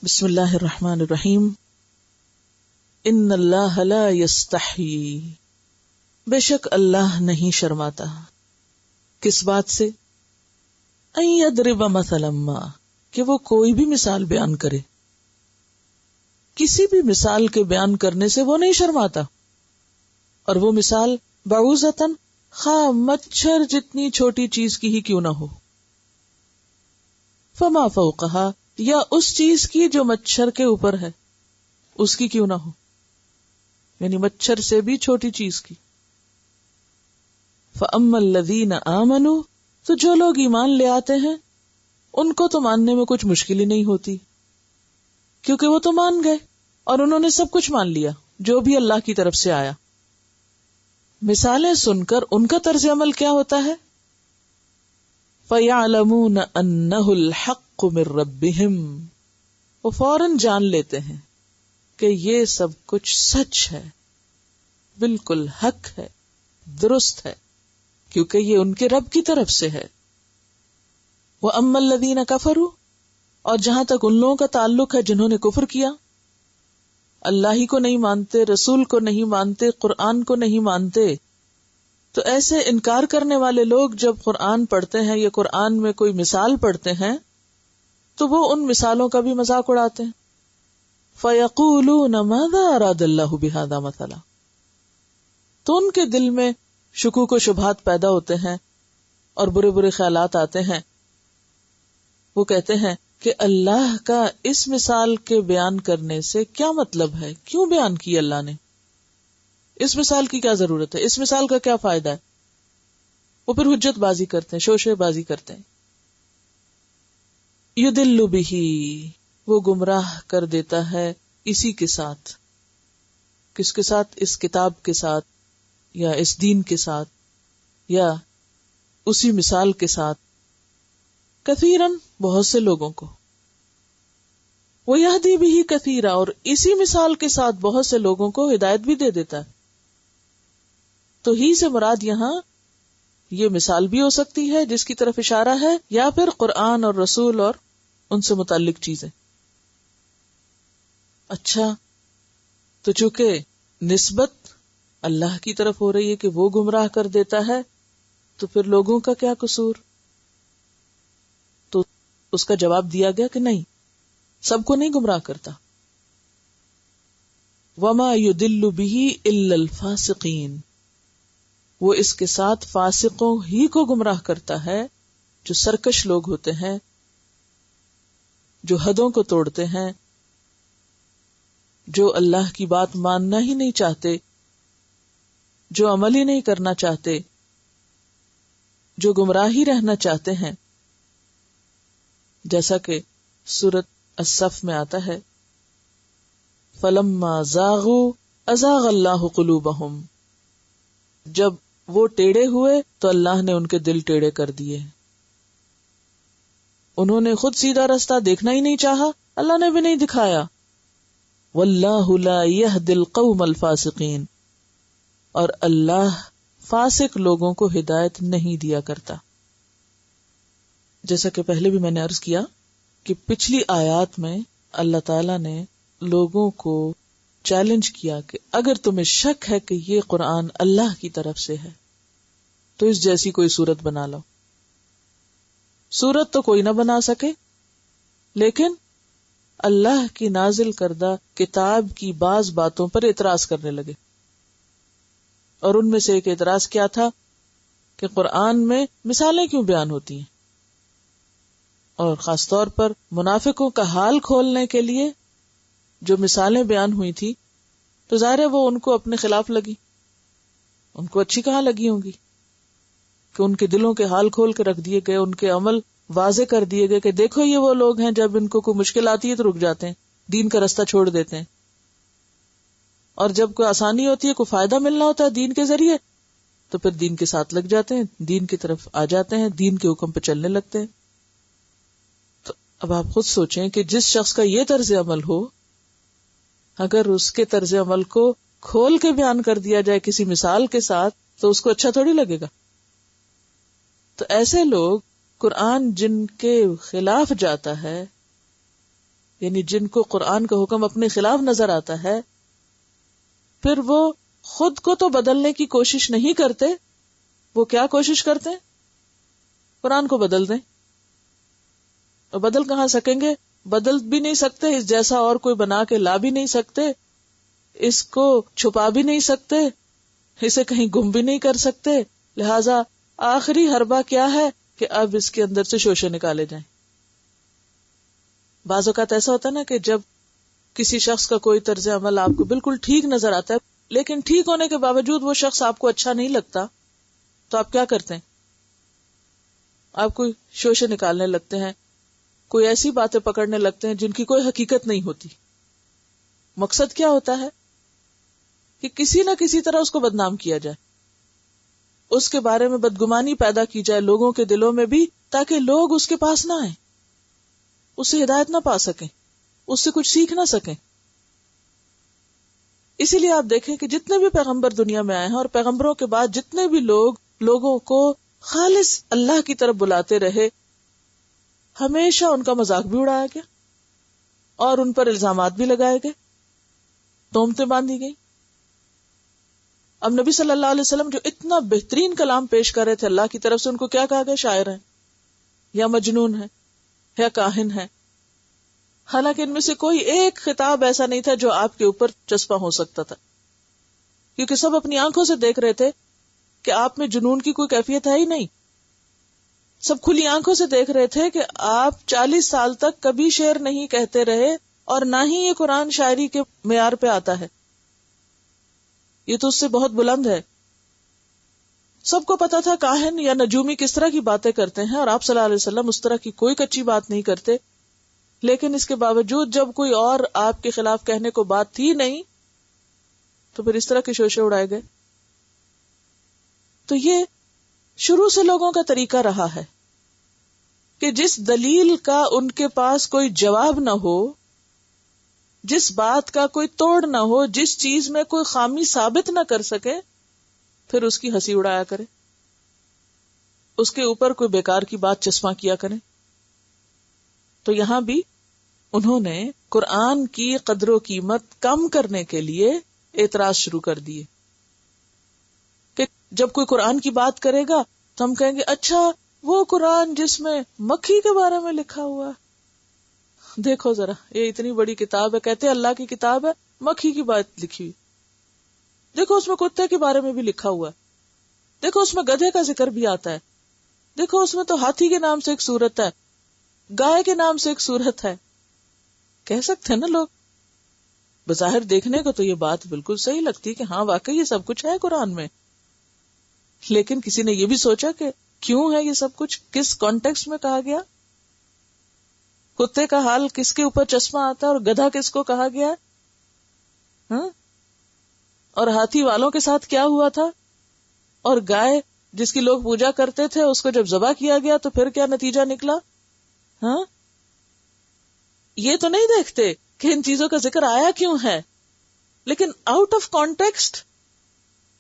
بسم اللہ الرحمن الرحیم. ان اللہ لا یستحی، بے شک اللہ نہیں شرماتا. کس بات سے؟ ان یضرب مثلا ما، کہ وہ کوئی بھی مثال بیان کرے. کسی بھی مثال کے بیان کرنے سے وہ نہیں شرماتا. اور وہ مثال بعوضۃ، خواہ مچھر جتنی چھوٹی چیز کی ہی کیوں نہ ہو. فما فوقہا، یا اس چیز کی جو مچھر کے اوپر ہے اس کی کیوں نہ ہو، یعنی مچھر سے بھی چھوٹی چیز کی. فَأَمَّا الَّذِينَ آمَنُوا، تو جو لوگ ایمان لے آتے ہیں ان کو تو ماننے میں کچھ مشکل ہی نہیں ہوتی، کیونکہ وہ تو مان گئے اور انہوں نے سب کچھ مان لیا جو بھی اللہ کی طرف سے آیا. مثالیں سن کر ان کا طرز عمل کیا ہوتا ہے؟ فَيَعْلَمُونَ أَنَّهُ الْحَقُّ مِن رَبِّهِمْ، وہ فوراً جان لیتے ہیں کہ یہ سب کچھ سچ ہے، بالکل حق ہے، درست ہے، کیونکہ یہ ان کے رب کی طرف سے ہے. وَأَمَّا الَّذِينَ كَفَرُوا، اور جہاں تک ان لوگوں کا تعلق ہے جنہوں نے کفر کیا، اللہ ہی کو نہیں مانتے، رسول کو نہیں مانتے، قرآن کو نہیں مانتے، تو ایسے انکار کرنے والے لوگ جب قرآن پڑھتے ہیں یا قرآن میں کوئی مثال پڑھتے ہیں تو وہ ان مثالوں کا بھی مذاق اڑاتے ہیں. فَيَقُولُونَ مَاذَا أَرَادَ اللَّهُ بِهَذَا مَثَلًا، تو ان کے دل میں شکوک و شبہات پیدا ہوتے ہیں اور برے برے خیالات آتے ہیں. وہ کہتے ہیں کہ اللہ کا اس مثال کے بیان کرنے سے کیا مطلب ہے، کیوں بیان کی اللہ نے، اس مثال کی کیا ضرورت ہے، اس مثال کا کیا فائدہ ہے. وہ پھر حجت بازی کرتے ہیں، شوشے بازی کرتے ہیں. یدل بہ، وہ گمراہ کر دیتا ہے اسی کے ساتھ. کس کے ساتھ؟ اس کتاب کے ساتھ یا اس دین کے ساتھ یا اسی مثال کے ساتھ. کثیرن، بہت سے لوگوں کو. ویہدی بہ کثیرا، اور اسی مثال کے ساتھ بہت سے لوگوں کو ہدایت بھی دے دیتا ہے. تو ہی سے مراد یہاں یہ مثال بھی ہو سکتی ہے جس کی طرف اشارہ ہے، یا پھر قرآن اور رسول اور ان سے متعلق چیزیں. اچھا، تو چونکہ نسبت اللہ کی طرف ہو رہی ہے کہ وہ گمراہ کر دیتا ہے، تو پھر لوگوں کا کیا قصور؟ تو اس کا جواب دیا گیا کہ نہیں، سب کو نہیں گمراہ کرتا. وَمَا يُضِلُّ بِهِ إِلَّا الْفَاسِقِينَ، وہ اس کے ساتھ فاسقوں ہی کو گمراہ کرتا ہے، جو سرکش لوگ ہوتے ہیں، جو حدوں کو توڑتے ہیں، جو اللہ کی بات ماننا ہی نہیں چاہتے، جو عمل ہی نہیں کرنا چاہتے، جو گمراہ ہی رہنا چاہتے ہیں. جیسا کہ سورۃ الصف میں آتا ہے، فَلَمَّا زَاغُوا أَزَاغَ اللَّهُ قُلُوبَهُمْ، جب وہ ٹیڑے ہوئے تو اللہ نے ان کے دل ٹیڑے کر دیے. انہوں نے خود سیدھا رستہ دیکھنا ہی نہیں چاہا، اللہ نے بھی نہیں دکھایا. وَاللَّهُ لَا يَهْدِي الْقَوْمَ الْفَاسِقِينَ، اور اللہ فاسق لوگوں کو ہدایت نہیں دیا کرتا. جیسا کہ پہلے بھی میں نے عرض کیا کہ پچھلی آیات میں اللہ تعالی نے لوگوں کو چیلنج کیا کہ اگر تمہیں شک ہے کہ یہ قرآن اللہ کی طرف سے ہے تو اس جیسی کوئی صورت بنا لو. صورت تو کوئی نہ بنا سکے، لیکن اللہ کی نازل کردہ کتاب کی بعض باتوں پر اعتراض کرنے لگے. اور ان میں سے ایک اعتراض کیا تھا کہ قرآن میں مثالیں کیوں بیان ہوتی ہیں، اور خاص طور پر منافقوں کا حال کھولنے کے لیے جو مثالیں بیان ہوئی تھی، تو ظاہر ہے وہ ان کو اپنے خلاف لگی. ان کو اچھی کہاں لگی ہوں گی کہ ان کے دلوں کے حال کھول کے رکھ دیے گئے، ان کے عمل واضح کر دیے گئے کہ دیکھو یہ وہ لوگ ہیں جب ان کو کوئی مشکل آتی ہے تو رک جاتے ہیں، دین کا رستہ چھوڑ دیتے ہیں، اور جب کوئی آسانی ہوتی ہے، کوئی فائدہ ملنا ہوتا ہے دین کے ذریعے، تو پھر دین کے ساتھ لگ جاتے ہیں، دین کی طرف آ جاتے ہیں، دین کے حکم پہ چلنے لگتے ہیں. تو اب آپ خود سوچیں کہ جس شخص کا یہ طرز عمل ہو، اگر اس کے طرز عمل کو کھول کے بیان کر دیا جائے کسی مثال کے ساتھ تو اس کو اچھا تھوڑی لگے گا. تو ایسے لوگ قرآن جن کے خلاف جاتا ہے یعنی جن کو قرآن کا حکم اپنے خلاف نظر آتا ہے، پھر وہ خود کو تو بدلنے کی کوشش نہیں کرتے، وہ کیا کوشش کرتے ہیں؟ قرآن کو بدل دیں. اور بدل کہاں سکیں گے؟ بدل بھی نہیں سکتے، اس جیسا اور کوئی بنا کے لا بھی نہیں سکتے، اس کو چھپا بھی نہیں سکتے، اسے کہیں گم بھی نہیں کر سکتے. لہذا آخری حربہ کیا ہے کہ اب اس کے اندر سے شوشے نکالے جائیں. بعض اوقات ایسا ہوتا ہے نا کہ جب کسی شخص کا کوئی طرز عمل آپ کو بالکل ٹھیک نظر آتا ہے، لیکن ٹھیک ہونے کے باوجود وہ شخص آپ کو اچھا نہیں لگتا، تو آپ کیا کرتے ہیں؟ آپ کوئی شوشے نکالنے لگتے ہیں، کوئی ایسی باتیں پکڑنے لگتے ہیں جن کی کوئی حقیقت نہیں ہوتی. مقصد کیا ہوتا ہے؟ کہ کسی نہ کسی طرح اس کو بدنام کیا جائے، اس کے بارے میں بدگمانی پیدا کی جائے لوگوں کے دلوں میں بھی، تاکہ لوگ اس کے پاس نہ آئیں، اس سے ہدایت نہ پا سکیں، اس سے کچھ سیکھ نہ سکیں. اسی لیے آپ دیکھیں کہ جتنے بھی پیغمبر دنیا میں آئے ہیں، اور پیغمبروں کے بعد جتنے بھی لوگ لوگوں کو خالص اللہ کی طرف بلاتے رہے، ہمیشہ ان کا مذاق بھی اڑایا گیا اور ان پر الزامات بھی لگائے گئے، تہمتیں باندھی گئی. اب نبی صلی اللہ علیہ وسلم جو اتنا بہترین کلام پیش کر رہے تھے اللہ کی طرف سے، ان کو کیا کہا گیا؟ شاعر ہیں، یا مجنون ہیں، یا کاہن ہیں. حالانکہ ان میں سے کوئی ایک خطاب ایسا نہیں تھا جو آپ کے اوپر چسپاں ہو سکتا تھا، کیونکہ سب اپنی آنکھوں سے دیکھ رہے تھے کہ آپ میں جنون کی کوئی کیفیت ہے ہی نہیں. سب کھلی آنکھوں سے دیکھ رہے تھے کہ آپ 40 سال تک کبھی شعر نہیں کہتے رہے، اور نہ ہی یہ قرآن شاعری کے معیار پہ آتا ہے، یہ تو اس سے بہت بلند ہے. سب کو پتا تھا کاہن یا نجومی کس طرح کی باتیں کرتے ہیں، اور آپ صلی اللہ علیہ وسلم اس طرح کی کوئی کچی بات نہیں کرتے. لیکن اس کے باوجود جب کوئی اور آپ کے خلاف کہنے کو بات تھی نہیں، تو پھر اس طرح کے شوشے اڑائے گئے. تو یہ شروع سے لوگوں کا طریقہ رہا ہے کہ جس دلیل کا ان کے پاس کوئی جواب نہ ہو، جس بات کا کوئی توڑ نہ ہو، جس چیز میں کوئی خامی ثابت نہ کر سکے، پھر اس کی ہنسی اڑایا کرے، اس کے اوپر کوئی بیکار کی بات چسپاں کیا کرے. تو یہاں بھی انہوں نے قرآن کی قدر و قیمت کم کرنے کے لیے اعتراض شروع کر دیے کہ جب کوئی قرآن کی بات کرے گا تو ہم کہیں گے اچھا وہ قرآن جس میں مکھی کے بارے میں لکھا ہوا ہے، دیکھو ذرا یہ اتنی بڑی کتاب ہے، کہتے اللہ کی کتاب ہے، مکھی کی بات لکھی ہوئی، دیکھو اس میں کتے کے بارے میں بھی لکھا ہوا ہے، دیکھو اس میں گدھے کا ذکر بھی آتا ہے، دیکھو اس میں تو ہاتھی کے نام سے ایک سورت ہے، گائے کے نام سے ایک سورت ہے. کہہ سکتے ہیں نا لوگ، بظاہر دیکھنے کو تو یہ بات بالکل صحیح لگتی کہ ہاں واقعی یہ سب کچھ ہے قرآن میں، لیکن کسی نے یہ بھی سوچا کہ کیوں ہے یہ سب کچھ، کس کانٹیکسٹ میں کہا گیا، کتے کا حال کس کے اوپر چشمہ آتا ہے اور گدھا کس کو کہا گیا ہے، ہاں؟ اور ہاتھی والوں کے ساتھ کیا ہوا تھا، اور گائے جس کی لوگ پوجا کرتے تھے اس کو جب ذبح کیا گیا تو پھر کیا نتیجہ نکلا، ہاں؟ یہ تو نہیں دیکھتے کہ ان چیزوں کا ذکر آیا کیوں ہے، لیکن آؤٹ آف کانٹیکسٹ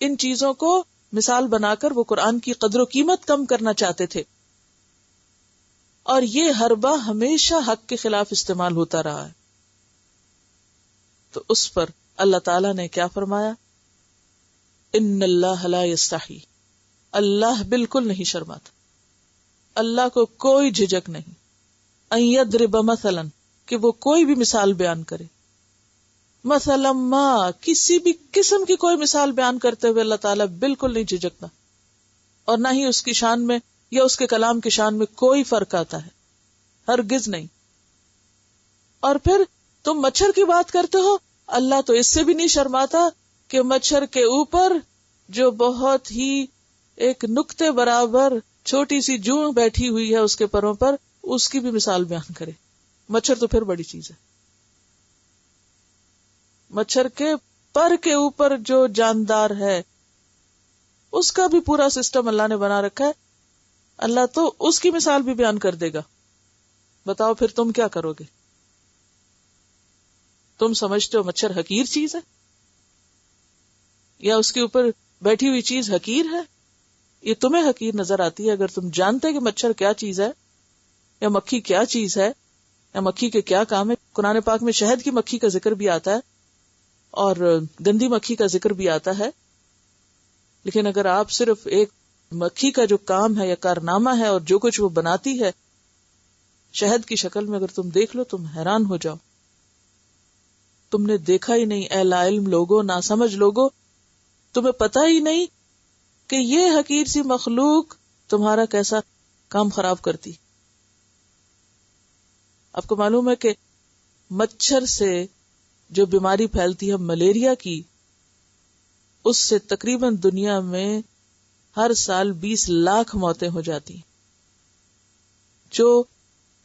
ان چیزوں کو مثال بنا کر وہ قرآن کی قدر و قیمت کم کرنا چاہتے تھے. اور یہ حربہ ہمیشہ حق کے خلاف استعمال ہوتا رہا ہے. تو اس پر اللہ تعالیٰ نے کیا فرمایا؟ ان اللہ لا یستحی، اللہ بالکل نہیں شرماتا، اللہ کو کوئی جھجک نہیں، ان یضرب مثلا، کہ وہ کوئی بھی مثال بیان کرے، مثلا ما، کسی بھی قسم کی کوئی مثال بیان کرتے ہوئے اللہ تعالیٰ بالکل نہیں جھجکتا، اور نہ ہی اس کی شان میں یا اس کے کلام کی شان میں کوئی فرق آتا ہے، ہرگز نہیں. اور پھر تم مچھر کی بات کرتے ہو، اللہ تو اس سے بھی نہیں شرماتا کہ مچھر کے اوپر جو بہت ہی ایک نقطے برابر چھوٹی سی جون بیٹھی ہوئی ہے اس کے پروں پر، اس کی بھی مثال بیان کرے. مچھر تو پھر بڑی چیز ہے، مچھر کے پر کے اوپر جو جاندار ہے اس کا بھی پورا سسٹم اللہ نے بنا رکھا ہے، اللہ تو اس کی مثال بھی بیان کر دے گا. بتاؤ پھر تم کیا کرو گے؟ تم سمجھتے ہو مچھر حقیر چیز ہے، یا اس کے اوپر بیٹھی ہوئی چیز حقیر ہے؟ یہ تمہیں حقیر نظر آتی ہے. اگر تم جانتے کہ مچھر کیا چیز ہے یا مکھی کیا چیز ہے مکھی کے کیا کام ہے. قرآن پاک میں شہد کی مکھی کا ذکر بھی آتا ہے اور گندی مکھی کا ذکر بھی آتا ہے، لیکن اگر آپ صرف ایک مکھی کا جو کام ہے یا کارنامہ ہے اور جو کچھ وہ بناتی ہے شہد کی شکل میں اگر تم دیکھ لو تم حیران ہو جاؤ. تم نے دیکھا ہی نہیں اے لا علم لوگو، نا سمجھ لوگو، تمہیں پتہ ہی نہیں کہ یہ حقیر سی مخلوق تمہارا کیسا کام خراب کرتی. آپ کو معلوم ہے کہ مچھر سے جو بیماری پھیلتی ہے ملیریا کی، اس سے تقریباً دنیا میں ہر سال 20 لاکھ موتیں ہو جاتی، جو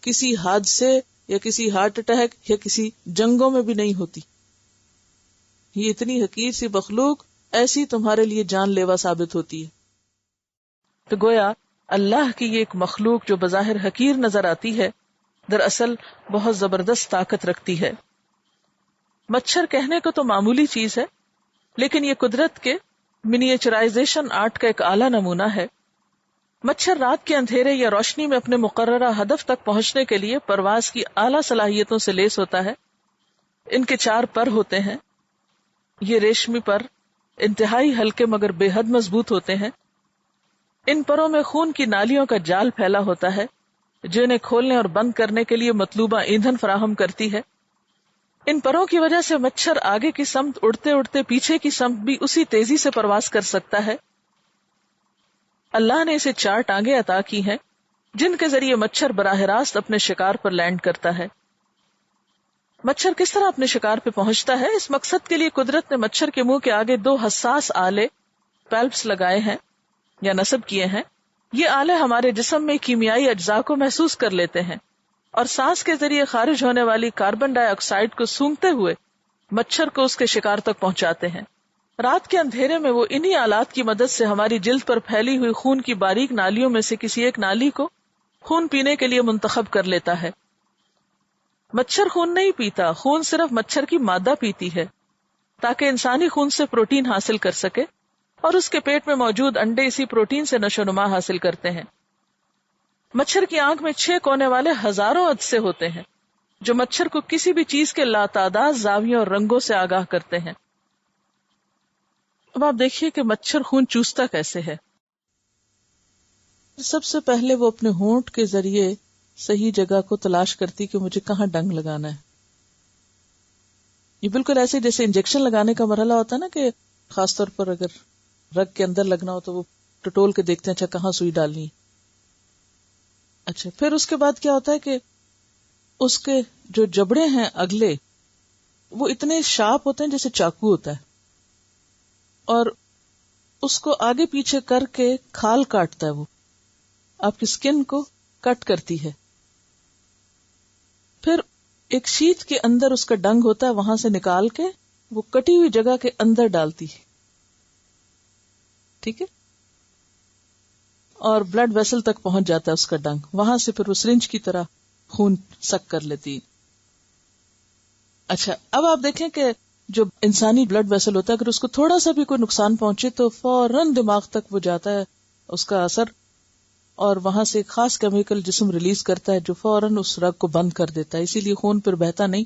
کسی حادثے یا کسی ہارٹ اٹیک یا کسی جنگوں میں بھی نہیں ہوتی. یہ اتنی حقیر سی مخلوق ایسی تمہارے لیے جان لیوا ثابت ہوتی ہے. تو گویا اللہ کی یہ ایک مخلوق جو بظاہر حقیر نظر آتی ہے دراصل بہت زبردست طاقت رکھتی ہے. مچھر کہنے کو تو معمولی چیز ہے، لیکن یہ قدرت کے منیچرائزیشن آرٹ کا ایک اعلیٰ نمونہ ہے. مچھر رات کے اندھیرے یا روشنی میں اپنے مقررہ ہدف تک پہنچنے کے لیے پرواز کی اعلیٰ صلاحیتوں سے لیس ہوتا ہے. ان کے 4 پر ہوتے ہیں. یہ ریشمی پر انتہائی ہلکے مگر بے حد مضبوط ہوتے ہیں. ان پروں میں خون کی نالیوں کا جال پھیلا ہوتا ہے جو انہیں کھولنے اور بند کرنے کے لیے مطلوبہ ایندھن فراہم کرتی ہے. ان پروں کی وجہ سے مچھر آگے کی سمت اڑتے اڑتے پیچھے کی سمت بھی اسی تیزی سے پرواز کر سکتا ہے. اللہ نے اسے 4 ٹانگیں عطا کی ہیں جن کے ذریعے مچھر براہ راست اپنے شکار پر لینڈ کرتا ہے. مچھر کس طرح اپنے شکار پہ پہنچتا ہے؟ اس مقصد کے لیے قدرت نے مچھر کے منہ کے آگے 2 حساس آلے پیلپس لگائے ہیں یا نصب کیے ہیں. یہ آلے ہمارے جسم میں کیمیائی اجزاء کو محسوس کر لیتے ہیں اور سانس کے ذریعے خارج ہونے والی کاربن ڈائی آکسائڈ کو سونگھتے ہوئے مچھر کو اس کے شکار تک پہنچاتے ہیں. رات کے اندھیرے میں وہ انہی آلات کی مدد سے ہماری جلد پر پھیلی ہوئی خون کی باریک نالیوں میں سے کسی ایک نالی کو خون پینے کے لیے منتخب کر لیتا ہے. مچھر خون نہیں پیتا، خون صرف مچھر کی مادہ پیتی ہے تاکہ انسانی خون سے پروٹین حاصل کر سکے، اور اس کے پیٹ میں موجود انڈے اسی پروٹین سے نشو و نما حاصل کرتے ہیں. مچھر کی آنکھ میں 6 کونے والے ہزاروں عدسے ہوتے ہیں جو مچھر کو کسی بھی چیز کے لاتعداد زاویوں اور رنگوں سے آگاہ کرتے ہیں. اب آپ دیکھیے کہ مچھر خون چوستا کیسے ہے. سب سے پہلے وہ اپنے ہونٹ کے ذریعے صحیح جگہ کو تلاش کرتی کہ مجھے کہاں ڈنگ لگانا ہے. یہ بالکل ایسے جیسے انجیکشن لگانے کا مرحلہ ہوتا ہے نا، کہ خاص طور پر اگر رگ کے اندر لگنا ہو تو وہ ٹٹول کے دیکھتے ہیں اچھا کہاں سوئی ڈالنی. اچھا پھر اس کے بعد کیا ہوتا ہے کہ اس کے جو جبڑے ہیں اگلے وہ اتنے شارپ ہوتے ہیں جیسے چاقو ہوتا ہے، اور اس کو آگے پیچھے کر کے کھال کاٹتا ہے. وہ آپ کی سکن کو کٹ کرتی ہے. پھر ایک شیٹ کے اندر اس کا ڈنگ ہوتا ہے، وہاں سے نکال کے وہ کٹی ہوئی جگہ کے اندر ڈالتی ہے. ٹھیک ہے، اور بلڈ ویسل تک پہنچ جاتا ہے اس کا ڈنگ. وہاں سے پھر وہ سرنج کی طرح خون سک کر لیتی. اچھا اب آپ دیکھیں کہ جو انسانی بلڈ ویسل ہوتا ہے اگر اس کو تھوڑا سا بھی کوئی نقصان پہنچے تو فوراً دماغ تک وہ جاتا ہے اس کا اثر، اور وہاں سے ایک خاص کیمیکل جسم ریلیز کرتا ہے جو فوراً اس رگ کو بند کر دیتا ہے. اسی لیے خون پھر بہتا نہیں،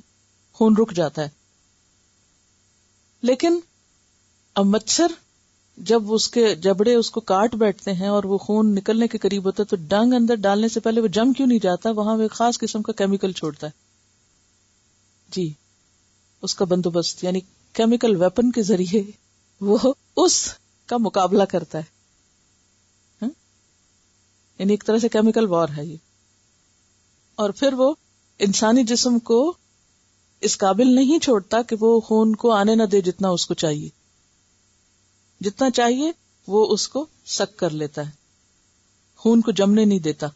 خون رک جاتا ہے. لیکن اب مچھر جب اس کے جبڑے اس کو کاٹ بیٹھتے ہیں اور وہ خون نکلنے کے قریب ہوتا ہے تو ڈنگ اندر ڈالنے سے پہلے وہ جم کیوں نہیں جاتا؟ وہاں وہ ایک خاص قسم کا کیمیکل چھوڑتا ہے. جی، اس کا بندوبست یعنی کیمیکل ویپن کے ذریعے وہ اس کا مقابلہ کرتا ہے. یعنی ایک طرح سے کیمیکل وار ہے یہ. اور پھر وہ انسانی جسم کو اس قابل نہیں چھوڑتا کہ وہ خون کو آنے نہ دے جتنا اس کو چاہیے. جتنا چاہیے وہ اس کو سک کر لیتا ہے، خون کو جمنے نہیں دیتا.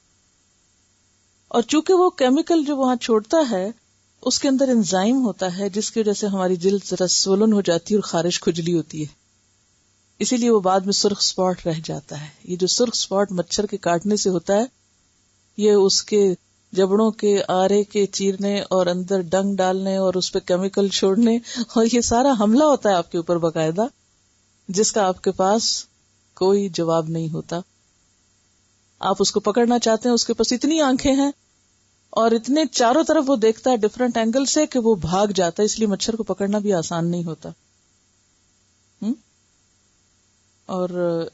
اور چونکہ وہ کیمیکل جو وہاں چھوڑتا ہے اس کے اندر انزائم ہوتا ہے جس کی وجہ سے ہماری جلد ذرا سولن ہو جاتی ہے اور خارش کھجلی ہوتی ہے، اسی لیے وہ بعد میں سرخ سپاٹ رہ جاتا ہے. یہ جو سرخ سپاٹ مچھر کے کاٹنے سے ہوتا ہے یہ اس کے جبڑوں کے آرے کے چیرنے اور اندر ڈنگ ڈالنے اور اس پہ کیمیکل چھوڑنے اور یہ سارا حملہ ہوتا ہے آپ کے اوپر باقاعدہ، جس کا آپ کے پاس کوئی جواب نہیں ہوتا. آپ اس کو پکڑنا چاہتے ہیں، اس کے پاس اتنی آنکھیں ہیں اور اتنے چاروں طرف وہ دیکھتا ہے ڈفرنٹ اینگل سے کہ وہ بھاگ جاتا ہے، اس لیے مچھر کو پکڑنا بھی آسان نہیں ہوتا. اور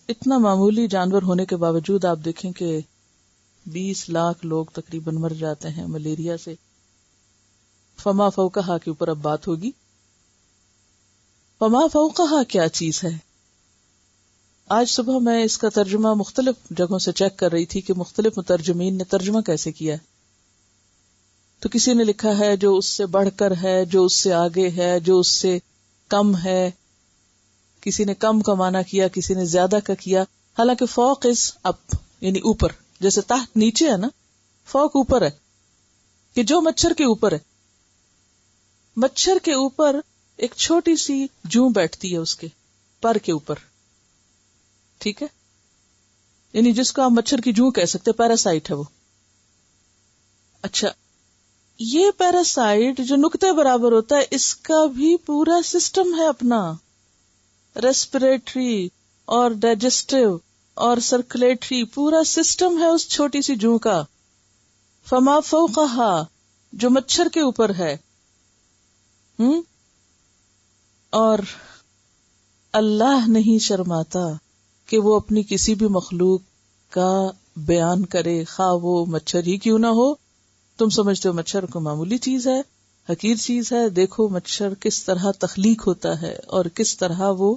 اتنا معمولی جانور ہونے کے باوجود آپ دیکھیں کہ 20 لاکھ لوگ تقریباً مر جاتے ہیں ملیریا سے. فما فوقہا کے اوپر اب بات ہوگی. فما فوقہا کیا چیز ہے؟ آج صبح میں اس کا ترجمہ مختلف جگہوں سے چیک کر رہی تھی کہ مختلف مترجمین نے ترجمہ کیسے کیا ہے. تو کسی نے لکھا ہے جو اس سے بڑھ کر ہے، جو اس سے آگے ہے، جو اس سے کم ہے. کسی نے کم کا معنی کیا، کسی نے زیادہ کا کیا. حالانکہ فوق از اپ، یعنی اوپر، جیسے تحت نیچے ہے نا، فوق اوپر ہے کہ جو مچھر کے اوپر ہے. مچھر کے اوپر ایک چھوٹی سی جوں بیٹھتی ہے اس کے پر کے اوپر، ٹھیک ہے، یعنی جس کو آپ مچھر کی جوں کہہ سکتے، پیراسائٹ ہے وہ. اچھا، یہ پیراسائٹ جو نقطے برابر ہوتا ہے، اس کا بھی پورا سسٹم ہے اپنا، ریسپریٹری اور ڈائجسٹو اور سرکولیٹری، پورا سسٹم ہے اس چھوٹی سی جوں کا. فما فوقہا، جو مچھر کے اوپر ہے. اور اللہ نہیں شرماتا کہ وہ اپنی کسی بھی مخلوق کا بیان کرے، خواہ وہ مچھر ہی کیوں نہ ہو. تم سمجھتے ہو مچھر کو معمولی چیز ہے، حقیر چیز ہے. دیکھو مچھر کس طرح تخلیق ہوتا ہے اور کس طرح وہ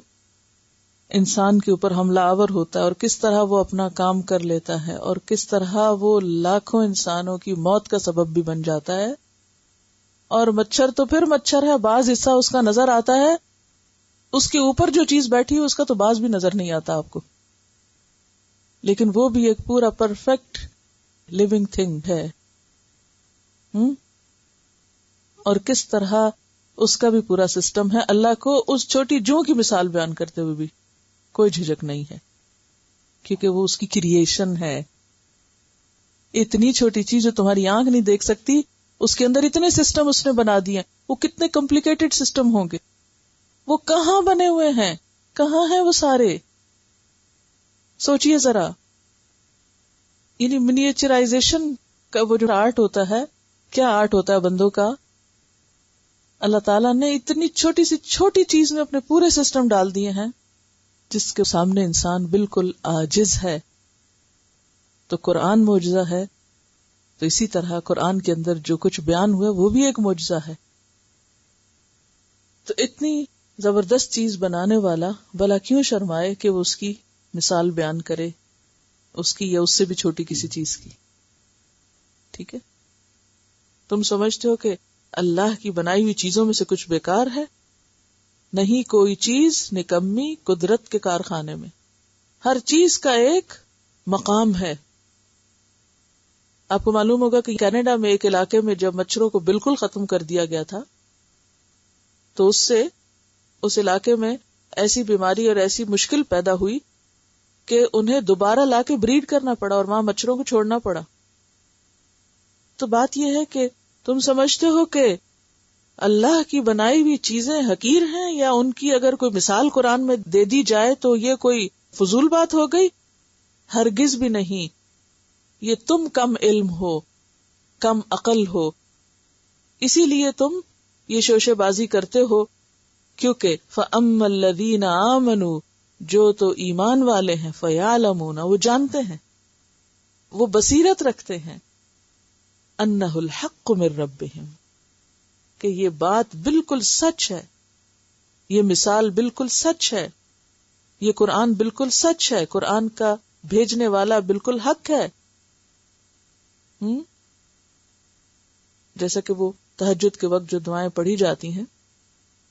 انسان کے اوپر حملہ آور ہوتا ہے اور کس طرح وہ اپنا کام کر لیتا ہے اور کس طرح وہ لاکھوں انسانوں کی موت کا سبب بھی بن جاتا ہے. اور مچھر تو پھر مچھر ہے، بعض حصہ اس کا نظر آتا ہے، اس کے اوپر جو چیز بیٹھی ہے اس کا تو بعض بھی نظر نہیں آتا آپ کو، لیکن وہ بھی ایک پورا پرفیکٹ لیونگ تھنگ ہے. اور کس طرح اس کا بھی پورا سسٹم ہے. اللہ کو اس چھوٹی جوں کی مثال بیان کرتے ہوئے بھی کوئی جھجک نہیں ہے، کیونکہ وہ اس کی کریشن ہے. اتنی چھوٹی چیز جو تمہاری آنکھ نہیں دیکھ سکتی، اس کے اندر اتنے سسٹم اس نے بنا دیے. وہ کتنے کمپلیکیٹڈ سسٹم ہوں گے، وہ کہاں بنے ہوئے ہیں، کہاں ہیں وہ سارے. سوچئے ذرا، یعنی منیچرائزیشن کا وہ جو آرٹ ہوتا ہے، کیا آرٹ ہوتا ہے بندوں کا. اللہ تعالیٰ نے اتنی چھوٹی سی چھوٹی چیز میں اپنے پورے سسٹم ڈال دیے ہیں جس کے سامنے انسان بالکل عاجز ہے. تو قرآن معجزہ ہے، تو اسی طرح قرآن کے اندر جو کچھ بیان ہوا وہ بھی ایک معجزہ ہے. تو اتنی زبردست چیز بنانے والا بھلا کیوں شرمائے کہ وہ اس کی مثال بیان کرے، اس کی یا اس سے بھی چھوٹی کسی چیز کی. ٹھیک ہے، تم سمجھتے ہو کہ اللہ کی بنائی ہوئی چیزوں میں سے کچھ بیکار ہے؟ نہیں، کوئی چیز نکمی قدرت کے کارخانے میں. ہر چیز کا ایک مقام ہے. آپ کو معلوم ہوگا کہ کینیڈا میں ایک علاقے میں جب مچھروں کو بالکل ختم کر دیا گیا تھا تو اس علاقے میں ایسی بیماری اور ایسی مشکل پیدا ہوئی کہ انہیں دوبارہ لا کے بریڈ کرنا پڑا اور وہاں مچھروں کو چھوڑنا پڑا. تو بات یہ ہے کہ تم سمجھتے ہو کہ اللہ کی بنائی ہوئی چیزیں حقیر ہیں، یا ان کی اگر کوئی مثال قرآن میں دے دی جائے تو یہ کوئی فضول بات ہو گئی؟ ہرگز بھی نہیں. یہ تم کم علم ہو، کم عقل ہو، اسی لیے تم یہ شوشے بازی کرتے ہو. کیونکہ فَأَمَّا الَّذِينَ آمَنُوا، جو تو ایمان والے ہیں، فَيَعْلَمُونَ، وہ جانتے ہیں، وہ بصیرت رکھتے ہیں، أَنَّهُ الْحَقُّ مِن رَبِّهِمْ، کہ یہ بات بالکل سچ ہے، یہ مثال بالکل سچ ہے، یہ قرآن بالکل سچ ہے، قرآن کا بھیجنے والا بالکل حق ہے. جیسا کہ وہ تہجد کے وقت جو دعائیں پڑھی جاتی ہیں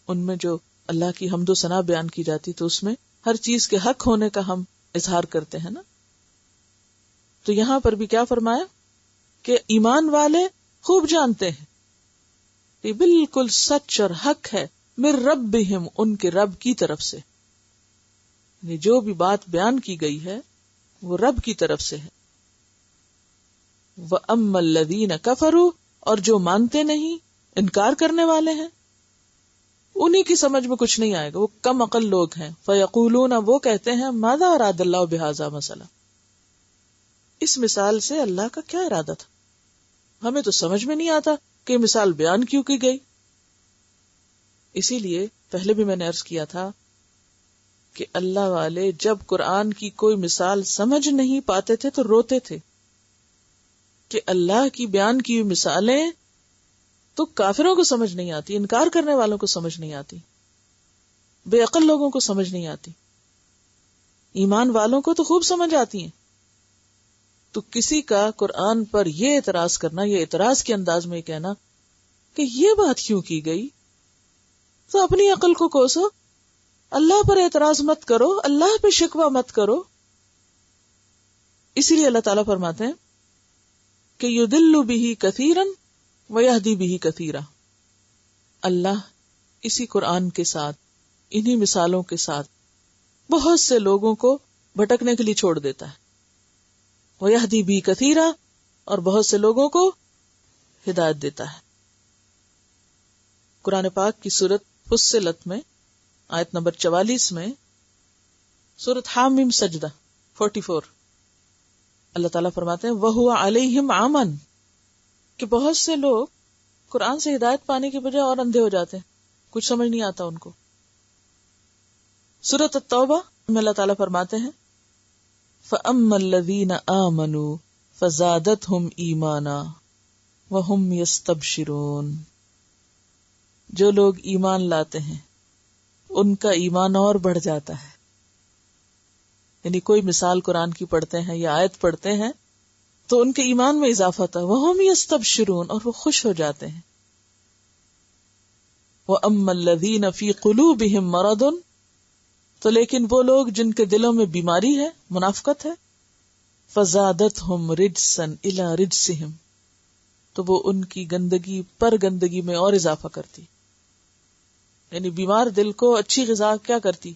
ان میں جو اللہ کی حمد و ثنا بیان کی جاتی، تو اس میں ہر چیز کے حق ہونے کا ہم اظہار کرتے ہیں نا. تو یہاں پر بھی کیا فرمایا کہ ایمان والے خوب جانتے ہیں یہ بالکل سچ اور حق ہے، من ربہم، ان کے رب کی طرف سے. یعنی جو بھی بات بیان کی گئی ہے وہ رب کی طرف سے ہے. وَأَمَّا الَّذِينَ كَفَرُوا، اور جو مانتے نہیں، انکار کرنے والے ہیں، انہی کی سمجھ میں کچھ نہیں آئے گا، وہ کم عقل لوگ ہیں. فَيَقُولُونَ، وہ کہتے ہیں، ماذا اراد اللہ بہذا مثلا، اس مثال سے اللہ کا کیا ارادہ تھا. ہمیں تو سمجھ میں نہیں آتا کہ یہ مثال بیان کیوں کی گئی. اسی لیے پہلے بھی میں نے عرض کیا تھا کہ اللہ والے جب قرآن کی کوئی مثال سمجھ نہیں پاتے تھے تو روتے تھے کہ اللہ کی بیان کی ہوئی مثالیں تو کافروں کو سمجھ نہیں آتی، انکار کرنے والوں کو سمجھ نہیں آتی، بے عقل لوگوں کو سمجھ نہیں آتی، ایمان والوں کو تو خوب سمجھ آتی ہیں. تو کسی کا قرآن پر یہ اعتراض کرنا، یہ اعتراض کے انداز میں کہنا کہ یہ بات کیوں کی گئی، تو اپنی عقل کو کوسو، اللہ پر اعتراض مت کرو، اللہ پہ شکوہ مت کرو. اسی لیے اللہ تعالیٰ فرماتے ہیں کہ یضل بہ کثیرا ویہدی بہ کثیرا. اللہ اسی قرآن کے ساتھ، انہی مثالوں کے ساتھ بہت سے لوگوں کو بھٹکنے کے لیے چھوڑ دیتا ہے. ویہدی بہ کثیرا، اور بہت سے لوگوں کو ہدایت دیتا ہے. قرآن پاک کی سورۃ فصلت میں آیت نمبر 44 میں، سورۃ حامیم سجدہ 44، اللہ تعالیٰ فرماتے ہیں وَهُوَ عَلَيْهِمْ عَمًا، کہ بہت سے لوگ قرآن سے ہدایت پانے کے بجائے اور اندھے ہو جاتے ہیں، کچھ سمجھ نہیں آتا ان کو. سورۃ التوبہ میں اللہ تعالیٰ فرماتے ہیں فَأَمَّا الَّذِينَ آمَنُوا فَزَادَتْهُمْ إِيمَانًا وَهُمْ يَسْتَبْشِرُونَ. جو لوگ ایمان لاتے ہیں ان کا ایمان اور بڑھ جاتا ہے. یعنی کوئی مثال قرآن کی پڑھتے ہیں یا آیت پڑھتے ہیں تو ان کے ایمان میں اضافہ ہوتا ہے. وَهُمْ يَسْتَبْشِرُونَ، اور وہ خوش ہو جاتے ہیں. وَأَمَّا الَّذِينَ فِي قُلُوبِهِمْ مَرَضٌ، تو لیکن وہ لوگ جن کے دلوں میں بیماری ہے، منافقت ہے، فَزَادَتْهُمْ رِجْسًا إِلَى رِجْسِهِمْ، تو وہ ان کی گندگی پر گندگی میں اور اضافہ کرتی. یعنی بیمار دل کو اچھی غذا کیا کرتی،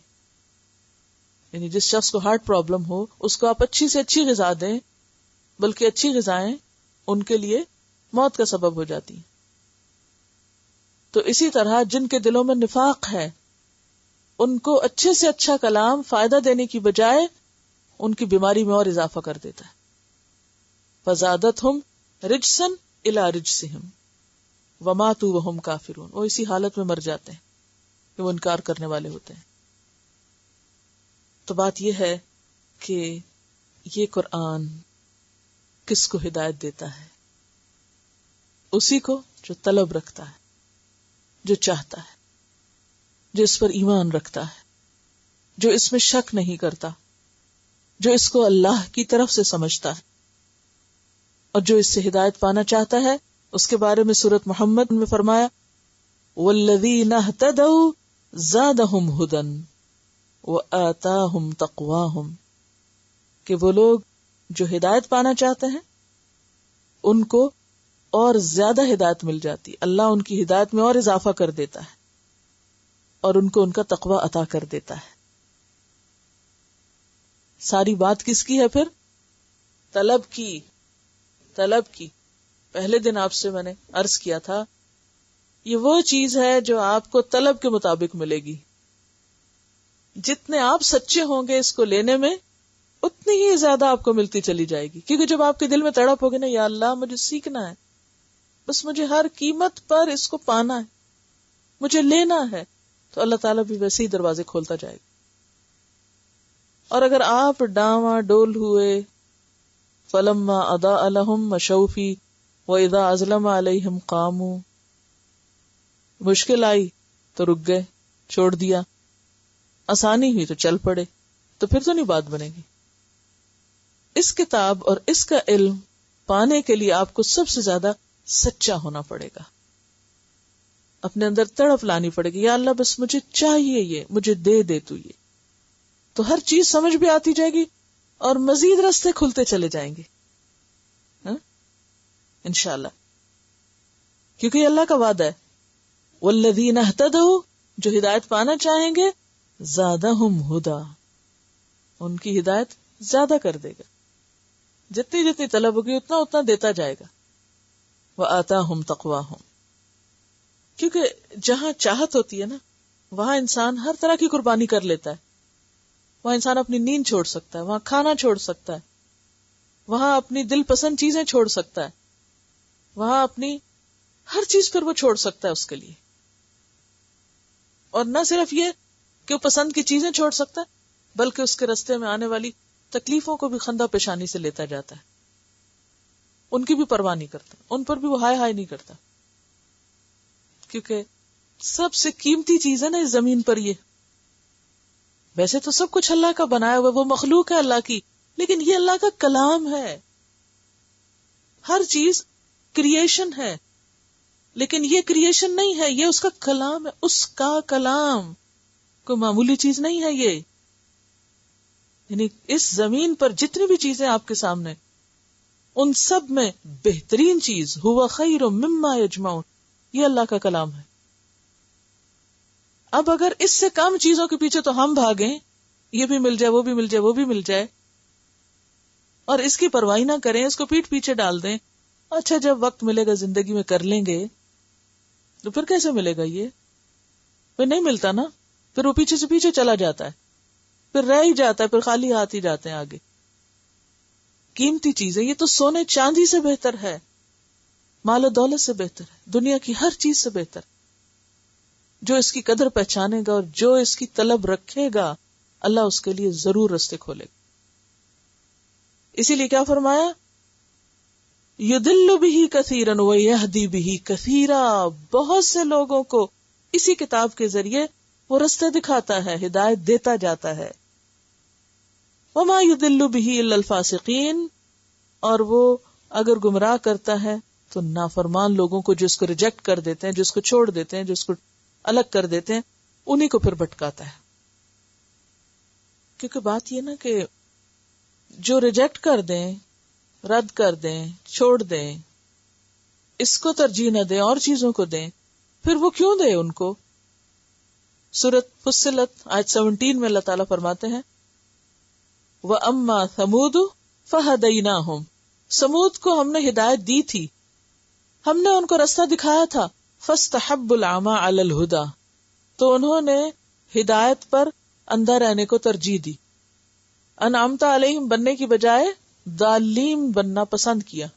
یعنی جس شخص کو ہارٹ پرابلم ہو اس کو آپ اچھی سے اچھی غذا دیں، بلکہ اچھی غذائیں ان کے لیے موت کا سبب ہو جاتی. تو اسی طرح جن کے دلوں میں نفاق ہے ان کو اچھے سے اچھا کلام فائدہ دینے کی بجائے ان کی بیماری میں اور اضافہ کر دیتا ہے. فَزَادَتْهُمْ رِجْسًا إِلَى رِجْسِهِمْ وَمَاتُوا وَهُمْ كَافِرُونَ، وہ اسی حالت میں مر جاتے ہیں کہ وہ انکار کرنے والے ہوتے ہیں. تو بات یہ ہے کہ یہ قرآن کس کو ہدایت دیتا ہے؟ اسی کو جو طلب رکھتا ہے، جو چاہتا ہے، جو اس پر ایمان رکھتا ہے، جو اس میں شک نہیں کرتا، جو اس کو اللہ کی طرف سے سمجھتا ہے، اور جو اس سے ہدایت پانا چاہتا ہے. اس کے بارے میں سورۃ محمد میں فرمایا وَالَّذِينَ اهْتَدَوْا زَادَهُمْ هُدًى وَآتَاهُمْ تَقْوَاهُمْ، کہ وہ لوگ جو ہدایت پانا چاہتے ہیں ان کو اور زیادہ ہدایت مل جاتی، اللہ ان کی ہدایت میں اور اضافہ کر دیتا ہے اور ان کو ان کا تقوی عطا کر دیتا ہے. ساری بات کس کی ہے پھر؟ طلب کی. طلب کی. پہلے دن آپ سے میں نے عرض کیا تھا یہ وہ چیز ہے جو آپ کو طلب کے مطابق ملے گی. جتنے آپ سچے ہوں گے اس کو لینے میں اتنی ہی زیادہ آپ کو ملتی چلی جائے گی. کیونکہ جب آپ کے دل میں تڑپ ہوگی نا یا اللہ مجھے سیکھنا ہے، بس مجھے ہر قیمت پر اس کو پانا ہے، مجھے لینا ہے، تو اللہ تعالیٰ بھی ویسے ہی دروازے کھولتا جائے گا. اور اگر آپ ڈاواں ڈول ہوئے فَلَمَّا أَضَاءَ لَهُم مَشَوْا فِيهِ وَإِذَا أَظْلَمَ عَلَيْهِمْ قَامُوا، مشکل آئی تو رک گئے، چھوڑ دیا، آسانی ہوئی تو چل پڑے، تو پھر تو نہیں بات بنے گی. اس کتاب اور اس کا علم پانے کے لیے آپ کو سب سے زیادہ سچا ہونا پڑے گا. اپنے اندر تڑپ لانی پڑے گی، یا اللہ بس مجھے چاہیے یہ، مجھے دے دے تو یہ. تو ہر چیز سمجھ بھی آتی جائے گی اور مزید راستے کھلتے چلے جائیں گے انشاءاللہ. کیونکہ یہ اللہ کا وعدہ ہے والذین اہتدوا، جو ہدایت پانا چاہیں گے زادہم ہدا، ان کی ہدایت زیادہ کر دے گا. جتنی جتنی طلب ہوگی اتنا اتنا دیتا جائے گا. وآتاہم تقواہم، کیونکہ جہاں چاہت ہوتی ہے نا وہاں انسان ہر طرح کی قربانی کر لیتا ہے. وہاں انسان اپنی نیند چھوڑ سکتا ہے، وہاں کھانا چھوڑ سکتا ہے، وہاں اپنی دل پسند چیزیں چھوڑ سکتا ہے. وہاں اپنی ہر چیز پھر وہ چھوڑ سکتا ہے اس کے لیے. اور نہ صرف یہ کہ وہ پسند کی چیزیں چھوڑ سکتا ہے، بلکہ اس کے راستے میں آنے والی تکلیفوں کو بھی خندہ پیشانی سے لیتا جاتا ہے. ان کی بھی پرواہ نہیں کرتا، ان پر بھی وہ ہائے ہائے نہیں کرتا، کیونکہ سب سے قیمتی چیز ہے نا اس زمین پر یہ. ویسے تو سب کچھ اللہ کا بنایا ہوا، وہ مخلوق ہے اللہ کی، لیکن یہ اللہ کا کلام ہے. ہر چیز کریشن ہے، لیکن یہ کریشن نہیں ہے، یہ اس کا کلام ہے. اس کا کلام کوئی معمولی چیز نہیں ہے یہ. یعنی اس زمین پر جتنی بھی چیزیں آپ کے سامنے، ان سب میں بہترین چیز ہوا خیر مما یجمعون، یہ اللہ کا کلام ہے. اب اگر اس سے کم چیزوں کے پیچھے تو ہم بھاگیں، یہ بھی مل جائے، وہ بھی مل جائے، وہ بھی مل جائے، اور اس کی پرواہ نہ کریں، اس کو پیٹ پیچھے ڈال دیں، اچھا جب وقت ملے گا زندگی میں کر لیں گے، تو پھر کیسے ملے گا؟ یہ پھر نہیں ملتا نا، پھر وہ پیچھے سے پیچھے چلا جاتا ہے، پھر رہ ہی جاتا ہے، پھر خالی ہاتھ ہی جاتے ہیں آگے. قیمتی چیزیں یہ تو سونے چاندی سے بہتر ہے، مال و دولت سے بہتر ہے، دنیا کی ہر چیز سے بہتر. جو اس کی قدر پہچانے گا اور جو اس کی طلب رکھے گا، اللہ اس کے لیے ضرور راستے کھولے گا. اسی لیے کیا فرمایا؟ یضل بہ کثیرا ویہدی بہ کثیرا، بہت سے لوگوں کو اسی کتاب کے ذریعے وہ راستے دکھاتا ہے، ہدایت دیتا جاتا ہے. وما یضل بہ الا الفاسقین، اور وہ اگر گمراہ کرتا ہے تو نافرمان لوگوں کو، جو اس کو ریجیکٹ کر دیتے ہیں، جو اس کو چھوڑ دیتے ہیں، جو اس کو الگ کر دیتے ہیں، انہی کو پھر بھٹکاتا ہے. کیونکہ بات یہ نا کہ جو ریجیکٹ کر دیں، رد کر دیں، چھوڑ دیں، اس کو ترجیح نہ دیں اور چیزوں کو دیں، پھر وہ کیوں دے ان کو؟ سورۃ فصلت آیت 17 میں اللہ تعالیٰ فرماتے ہیں وَأَمَّا ثَمُودُ فَهَدَيْنَاهُمْ، سمود کو ہم نے ہدایت دی تھی، ہم نے ان کو راستہ دکھایا تھا. فَاسْتَحَبُّوا الْعَمَىٰ عَلَى الْهُدَىٰ، تو انہوں نے ہدایت پر اندھا رہنے کو ترجیح دی. انعمت علیہم بننے کی بجائے ضالین بننا پسند کیا،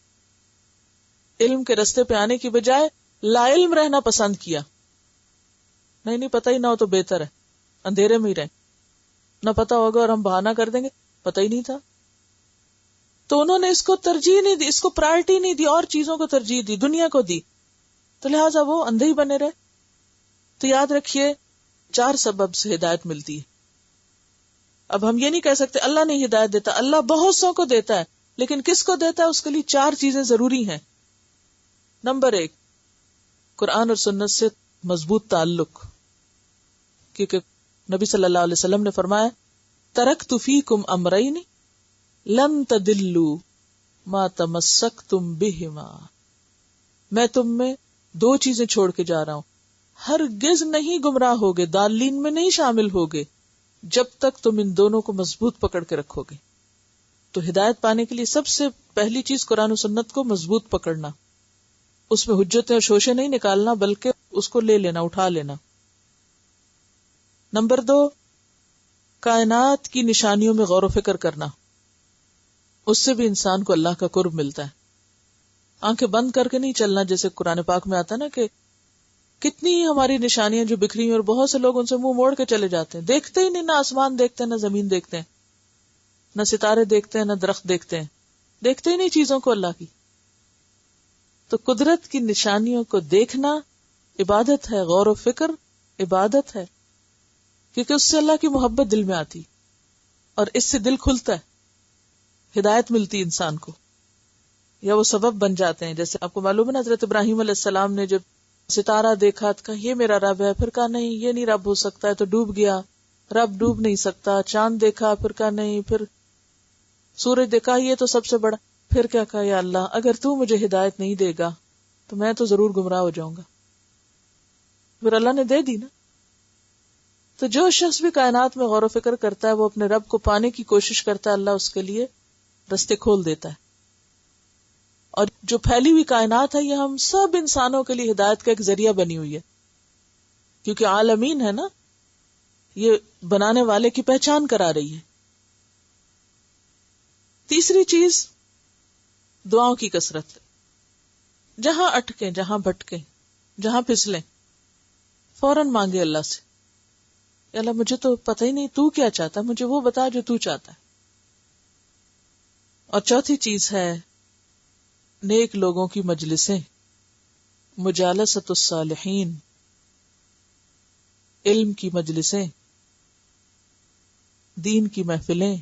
علم کے راستے پہ آنے کی بجائے لا علم رہنا پسند کیا. نہیں پتہ ہی نہ ہو تو بہتر ہے، اندھیرے میں ہی رہیں، نہ پتہ ہوگا اور ہم بہانہ کر دیں گے پتہ ہی نہیں تھا. تو انہوں نے اس کو ترجیح نہیں دی، اس کو پرائرٹی نہیں دی، اور چیزوں کو ترجیح دی، دنیا کو دی، تو لہٰذا وہ اندھے ہی بنے رہے. تو یاد رکھیے 4 سبب سے ہدایت ملتی ہے. اب ہم یہ نہیں کہہ سکتے اللہ نہیں ہدایت دیتا، اللہ بہت سو کو دیتا ہے، لیکن کس کو دیتا ہے اس کے لیے 4 چیزیں ضروری ہیں. نمبر 1، قرآن اور سنت سے مضبوط تعلق، کیونکہ نبی صلی اللہ علیہ وسلم نے فرمایا ترکت فیکم امرین لن تدلوا ما تمسکتم بہما، میں تم میں 2 چیزیں چھوڑ کے جا رہا ہوں، ہرگز نہیں گمراہ ہوگے، ضالین میں نہیں شامل ہوگے جب تک تم ان دونوں کو مضبوط پکڑ کے رکھو گے. تو ہدایت پانے کے لیے سب سے پہلی چیز قرآن و سنت کو مضبوط پکڑنا، اس میں حجتیں اور شوشے نہیں نکالنا، بلکہ اس کو لے لینا، اٹھا لینا. نمبر 2، کائنات کی نشانیوں میں غور و فکر کرنا، اس سے بھی انسان کو اللہ کا قرب ملتا ہے. آنکھیں بند کر کے نہیں چلنا، جیسے قرآن پاک میں آتا نا کہ کتنی ہماری نشانیاں جو بکھری ہیں اور بہت سے لوگ ان سے منہ موڑ کے چلے جاتے ہیں، دیکھتے ہی نہیں، نہ آسمان دیکھتے ہیں، نہ زمین دیکھتے ہیں، نہ ستارے دیکھتے ہیں، نہ درخت دیکھتے ہیں، دیکھتے ہی نہیں چیزوں کو اللہ کی. تو قدرت کی نشانیوں کو دیکھنا عبادت ہے، غور و فکر عبادت ہے، کیونکہ اس سے اللہ کی محبت دل میں آتی اور اس سے دل کھلتا ہے، ہدایت ملتی انسان کو، یا وہ سبب بن جاتے ہیں. جیسے آپ کو معلوم ہے نا حضرت ابراہیم علیہ السلام نے جب ستارہ دیکھا تو کہا یہ میرا رب ہے، پھر کہا نہیں یہ نہیں رب ہو سکتا ہے، تو ڈوب گیا، رب ڈوب نہیں سکتا. چاند دیکھا، پھر کہا نہیں، پھر سورج دیکھا یہ تو سب سے بڑا، پھر کیا کہا یا اللہ اگر تو مجھے ہدایت نہیں دے گا تو میں تو ضرور گمراہ ہو جاؤں گا. پھر اللہ نے دے دی نا. تو جو شخص بھی کائنات میں غور و فکر کرتا ہے وہ اپنے رب کو پانے کی کوشش کرتا ہے، اللہ اس کے لیے رستے کھول دیتا ہے. اور جو پھیلی ہوئی کائنات ہے یہ ہم سب انسانوں کے لیے ہدایت کا ایک ذریعہ بنی ہوئی ہے، کیونکہ عالمین ہے نا، یہ بنانے والے کی پہچان کرا رہی ہے. تیسری چیز دعاؤں کی کثرت. جہاں اٹکیں، جہاں بھٹکیں، جہاں پھسلیں، فوراً مانگے اللہ سے، یا اللہ مجھے تو پتہ ہی نہیں تو کیا چاہتا ہے، مجھے وہ بتا جو تو چاہتا ہے۔ اور چوتھی چیز ہے نیک لوگوں کی مجلسیں، مجالست الصالحین، علم کی مجلسیں، دین کی محفلیں،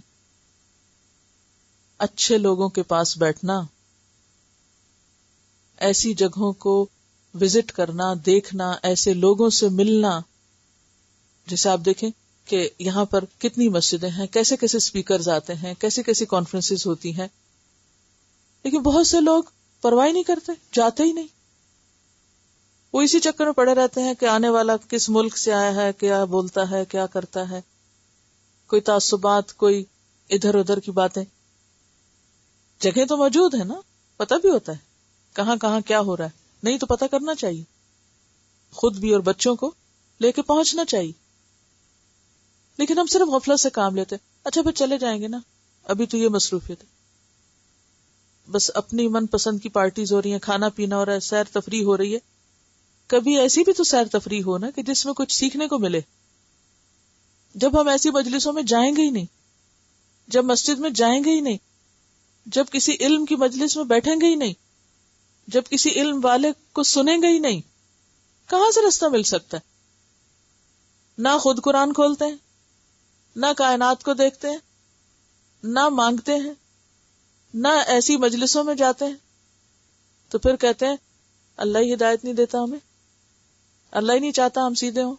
اچھے لوگوں کے پاس بیٹھنا، ایسی جگہوں کو وزٹ کرنا، دیکھنا، ایسے لوگوں سے ملنا۔ جیسے آپ دیکھیں کہ یہاں پر کتنی مسجدیں ہیں، کیسے کیسے سپیکرز آتے ہیں، کیسے کیسی کانفرنسز ہوتی ہیں، لیکن بہت سے لوگ پرواہ نہیں کرتے، جاتے ہی نہیں۔ وہ اسی چکر میں پڑے رہتے ہیں کہ آنے والا کس ملک سے آیا ہے، کیا بولتا ہے، کیا کرتا ہے، کوئی تعصبات، کوئی ادھر ادھر کی باتیں۔ جگہ تو موجود ہے نا، پتہ بھی ہوتا ہے کہاں کہاں کیا ہو رہا ہے، نہیں تو پتہ کرنا چاہیے، خود بھی اور بچوں کو لے کے پہنچنا چاہیے۔ لیکن ہم صرف غفلت سے کام لیتے، اچھا پھر چلے جائیں گے نا، ابھی تو یہ مصروفیت ہے، بس اپنی من پسند کی پارٹیز ہو رہی ہیں، کھانا پینا ہو رہا ہے، سیر تفریح ہو رہی ہے۔ کبھی ایسی بھی تو سیر تفریح ہو نا کہ جس میں کچھ سیکھنے کو ملے۔ جب ہم ایسی مجلسوں میں جائیں گے ہی نہیں، جب مسجد میں جائیں گے ہی نہیں، جب کسی علم کی مجلس میں بیٹھیں گے ہی نہیں، جب کسی علم والے کو سنیں گے ہی نہیں، کہاں سے رستہ مل سکتا ہے؟ نہ خود قرآن کھولتے ہیں، نہ کائنات کو دیکھتے ہیں، نہ مانگتے ہیں، نہ ایسی مجلسوں میں جاتے ہیں، تو پھر کہتے ہیں اللہ ہی ہدایت نہیں دیتا ہمیں، اللہ ہی نہیں چاہتا ہم سیدھے ہوں،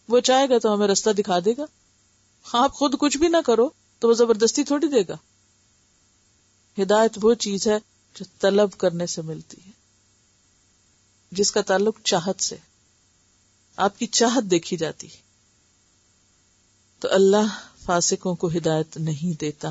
وہ چاہے گا تو ہمیں رستہ دکھا دے گا، آپ خود کچھ بھی نہ کرو تو وہ زبردستی تھوڑی دے گا۔ ہدایت وہ چیز ہے جو طلب کرنے سے ملتی ہے، جس کا تعلق چاہت سے، آپ کی چاہت دیکھی جاتی ہے۔ تو اللہ فاسقوں کو ہدایت نہیں دیتا۔